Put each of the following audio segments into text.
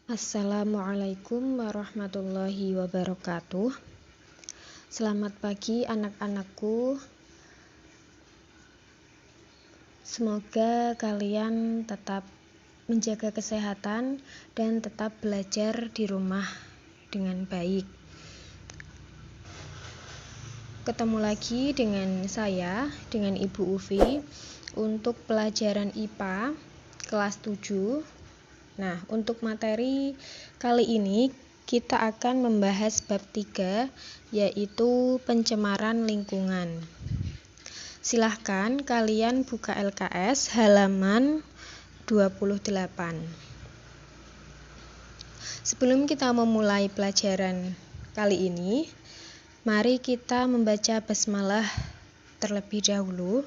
Assalamualaikum warahmatullahi wabarakatuh. Selamat pagi anak-anakku. Semoga kalian tetap menjaga kesehatan dan tetap belajar di rumah dengan baik. Ketemu lagi dengan saya, dengan Ibu Ufi, untuk pelajaran IPA kelas 7. Nah, untuk materi kali ini kita akan membahas bab 3, yaitu pencemaran lingkungan. Silahkan kalian buka LKS halaman 28. Sebelum kita memulai pelajaran kali ini, mari kita membaca basmalah terlebih dahulu.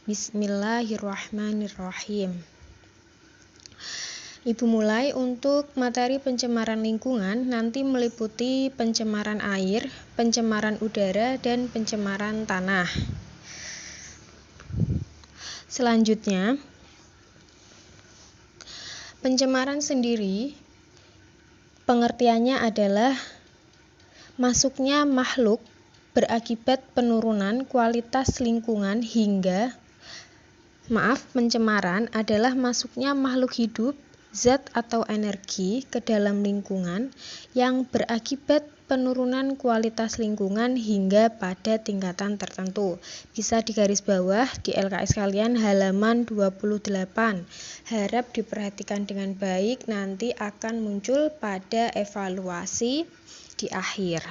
Bismillahirrahmanirrahim. Ibu mulai. Untuk materi pencemaran lingkungan nanti meliputi pencemaran air, pencemaran udara, dan pencemaran tanah. Selanjutnya, pencemaran sendiri pengertiannya adalah masuknya makhluk berakibat penurunan kualitas lingkungan pencemaran adalah masuknya makhluk hidup, zat atau energi ke dalam lingkungan yang berakibat penurunan kualitas lingkungan hingga pada tingkatan tertentu. Bisa digaris bawah di LKS kalian halaman 28. Harap diperhatikan dengan baik, nanti akan muncul pada evaluasi di akhir.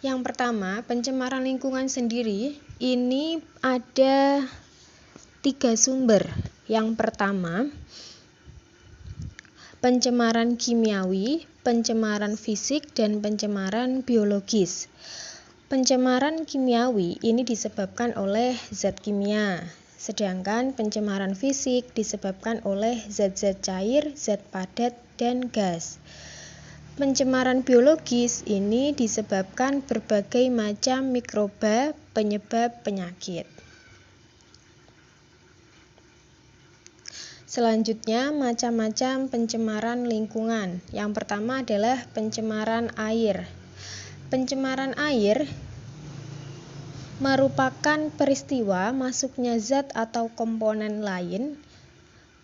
Yang pertama, pencemaran lingkungan sendiri ini ada 3 sumber. Yang pertama, pencemaran kimiawi, pencemaran fisik, dan pencemaran biologis. Pencemaran kimiawi ini disebabkan oleh zat kimia, sedangkan pencemaran fisik disebabkan oleh zat-zat cair, zat padat, dan gas. Pencemaran biologis ini disebabkan berbagai macam mikroba penyebab penyakit. Selanjutnya, macam-macam pencemaran lingkungan. Yang pertama adalah pencemaran air. Pencemaran air merupakan peristiwa masuknya zat atau komponen lain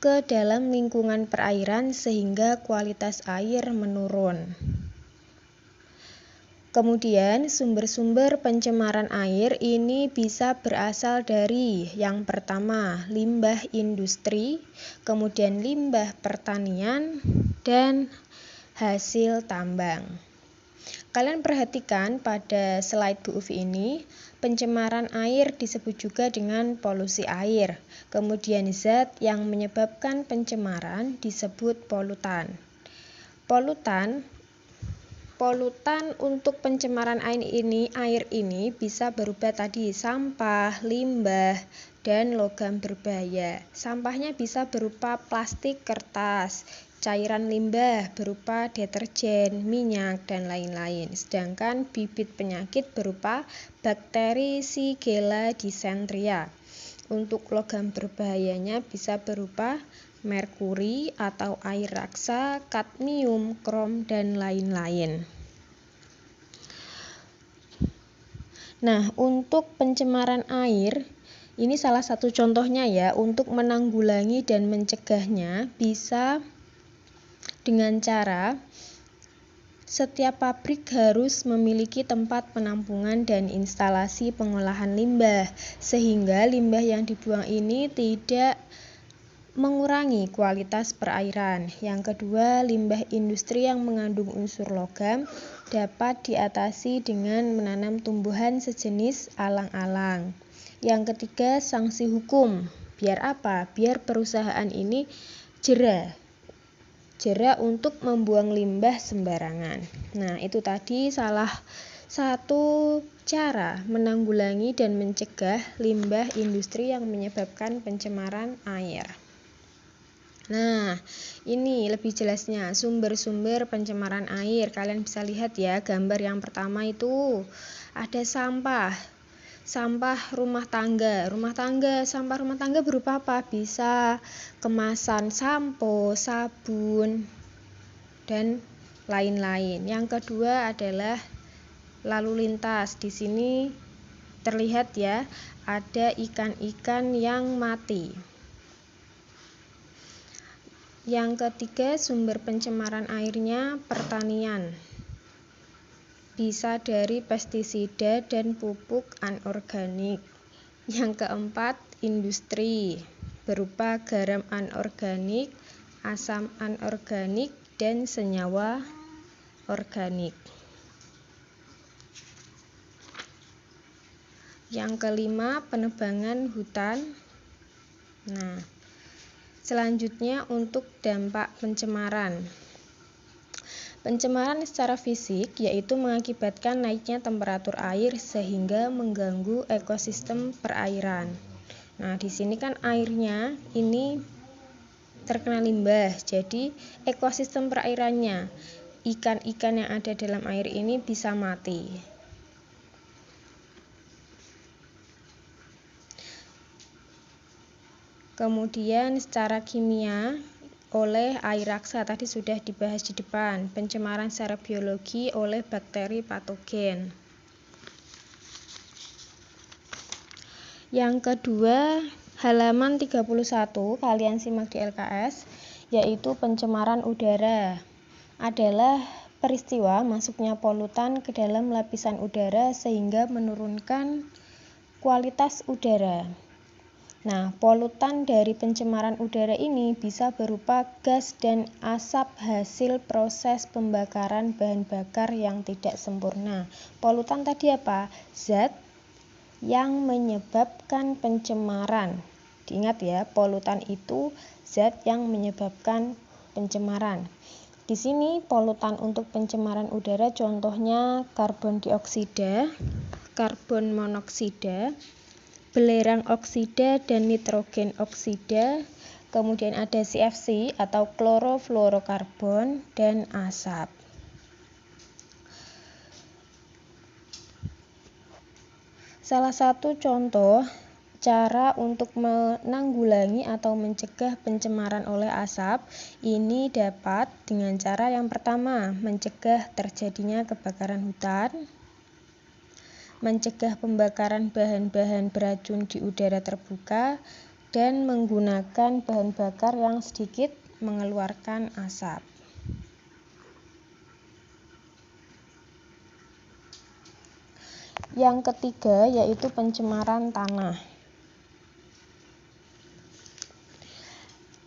ke dalam lingkungan perairan sehingga kualitas air menurun. Kemudian, sumber-sumber pencemaran air ini bisa berasal dari yang pertama, limbah industri, kemudian limbah pertanian, dan hasil tambang. Kalian perhatikan pada slide Bu Ufi ini, pencemaran air disebut juga dengan polusi air. Kemudian zat yang menyebabkan pencemaran disebut polutan. Polutan untuk pencemaran air ini bisa berupa tadi sampah, limbah, dan logam berbahaya. Sampahnya bisa berupa plastik, kertas, cairan limbah berupa deterjen, minyak, dan lain-lain. Sedangkan bibit penyakit berupa bakteri Shigella dysenteria. Untuk logam berbahayanya bisa berupa merkuri atau air raksa, kadmium, krom, dan lain-lain. Nah, untuk pencemaran air, ini salah satu contohnya ya, untuk menanggulangi dan mencegahnya bisa dengan cara setiap pabrik harus memiliki tempat penampungan dan instalasi pengolahan limbah, sehingga limbah yang dibuang ini tidak mengurangi kualitas perairan. Yang kedua, limbah industri yang mengandung unsur logam dapat diatasi dengan menanam tumbuhan sejenis alang-alang. Yang ketiga, sanksi hukum. Biar apa? Biar perusahaan ini jera untuk membuang limbah sembarangan. Nah, itu tadi salah satu cara menanggulangi dan mencegah limbah industri yang menyebabkan pencemaran air. Nah, ini lebih jelasnya sumber-sumber pencemaran air. Kalian bisa lihat ya, gambar yang pertama itu ada sampah. sampah rumah tangga. Sampah rumah tangga berupa apa? Bisa kemasan sampo, sabun, dan lain-lain. Yang kedua adalah lalu lintas. Di sini terlihat ya, ada ikan-ikan yang mati. Yang ketiga, sumber pencemaran airnya pertanian. Bisa dari pestisida dan pupuk anorganik. Yang keempat, industri. Berupa garam anorganik, asam anorganik, dan senyawa organik. Yang kelima, penebangan hutan. Nah, selanjutnya untuk dampak pencemaran. Pencemaran secara fisik yaitu mengakibatkan naiknya temperatur air sehingga mengganggu ekosistem perairan. Nah, di sini kan airnya ini terkena limbah, jadi ekosistem perairannya, ikan-ikan yang ada dalam air ini bisa mati. Kemudian secara kimia oleh air raksa, tadi sudah dibahas di depan. Pencemaran secara biologi oleh bakteri patogen. Yang kedua, halaman 31 kalian simak di LKS, yaitu pencemaran udara. Adalah peristiwa masuknya polutan ke dalam lapisan udara sehingga menurunkan kualitas udara. Nah, polutan dari pencemaran udara ini bisa berupa gas dan asap hasil proses pembakaran bahan bakar yang tidak sempurna. Polutan tadi apa? Zat yang menyebabkan pencemaran. Diingat ya, polutan itu zat yang menyebabkan pencemaran. Di sini polutan untuk pencemaran udara contohnya karbon dioksida, karbon monoksida, belerang oksida dan nitrogen oksida, kemudian ada CFC atau klorofluorokarbon dan asap. Salah satu contoh cara untuk menanggulangi atau mencegah pencemaran oleh asap ini dapat dengan cara yang pertama, mencegah terjadinya kebakaran hutan, mencegah pembakaran bahan-bahan beracun di udara terbuka, dan menggunakan bahan bakar yang sedikit mengeluarkan asap. Yang ketiga yaitu pencemaran tanah.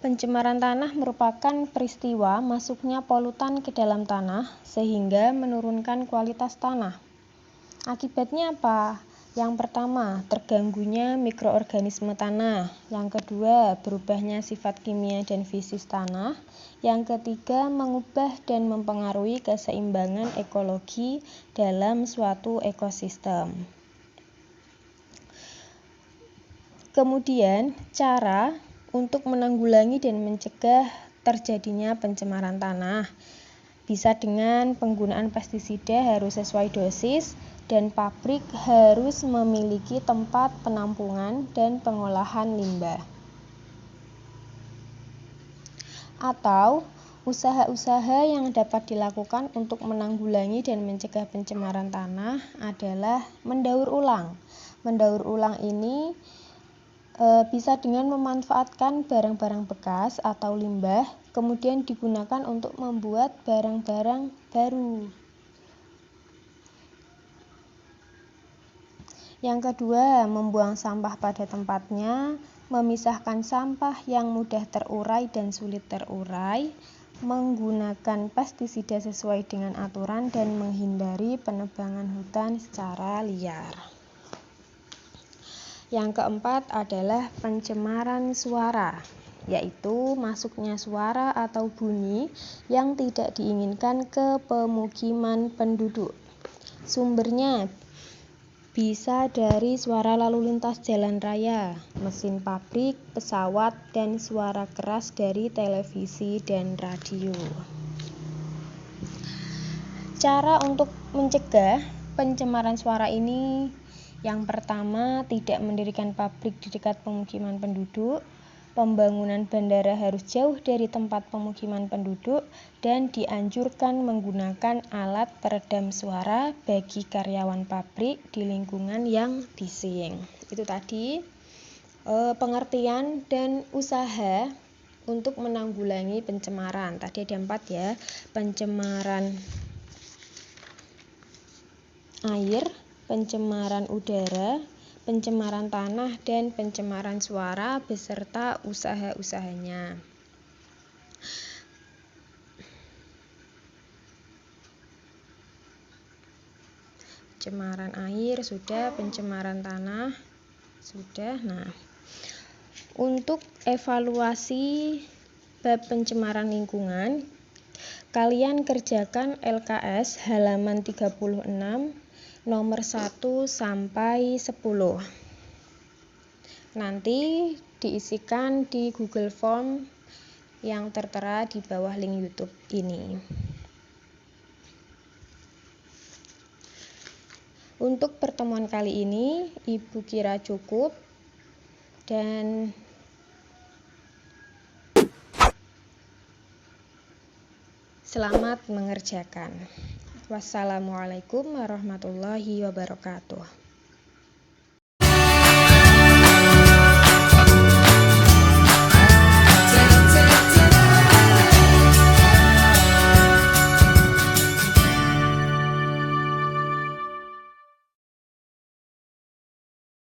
Pencemaran tanah merupakan peristiwa masuknya polutan ke dalam tanah sehingga menurunkan kualitas tanah. Akibatnya apa? Yang pertama, terganggunya mikroorganisme tanah. Yang kedua, berubahnya sifat kimia dan fisik tanah. Yang ketiga, mengubah dan mempengaruhi keseimbangan ekologi dalam suatu ekosistem. Kemudian, cara untuk menanggulangi dan mencegah terjadinya pencemaran tanah bisa dengan penggunaan pestisida harus sesuai dosis, dan pabrik harus memiliki tempat penampungan dan pengolahan limbah. Atau usaha-usaha yang dapat dilakukan untuk menanggulangi dan mencegah pencemaran tanah adalah mendaur ulang. Mendaur ulang ini bisa dengan memanfaatkan barang-barang bekas atau limbah, kemudian digunakan untuk membuat barang-barang baru. Yang kedua, membuang sampah pada tempatnya, memisahkan sampah yang mudah terurai dan sulit terurai, menggunakan pestisida sesuai dengan aturan, dan menghindari penebangan hutan secara liar. Yang keempat adalah pencemaran suara, yaitu masuknya suara atau bunyi yang tidak diinginkan ke pemukiman penduduk. Sumbernya bisa dari suara lalu lintas jalan raya, mesin pabrik, pesawat, dan suara keras dari televisi dan radio. Cara untuk mencegah pencemaran suara ini Yang pertama, tidak mendirikan pabrik di dekat pemukiman penduduk. Pembangunan bandara harus jauh dari tempat pemukiman penduduk dan dianjurkan menggunakan alat peredam suara bagi karyawan pabrik di lingkungan yang bising. Itu tadi pengertian dan usaha untuk menanggulangi pencemaran. Tadi ada 4 ya, pencemaran air, pencemaran udara, pencemaran tanah, dan pencemaran suara beserta usaha-usahanya. Pencemaran air sudah, pencemaran tanah sudah. Nah, untuk evaluasi bab pencemaran lingkungan, kalian kerjakan LKS halaman 36 nomor 1 sampai 10. Nanti diisikan di Google Form yang tertera di bawah link YouTube ini. Untuk pertemuan kali ini, Ibu kira cukup dan selamat mengerjakan. Wassalamualaikum warahmatullahi wabarakatuh.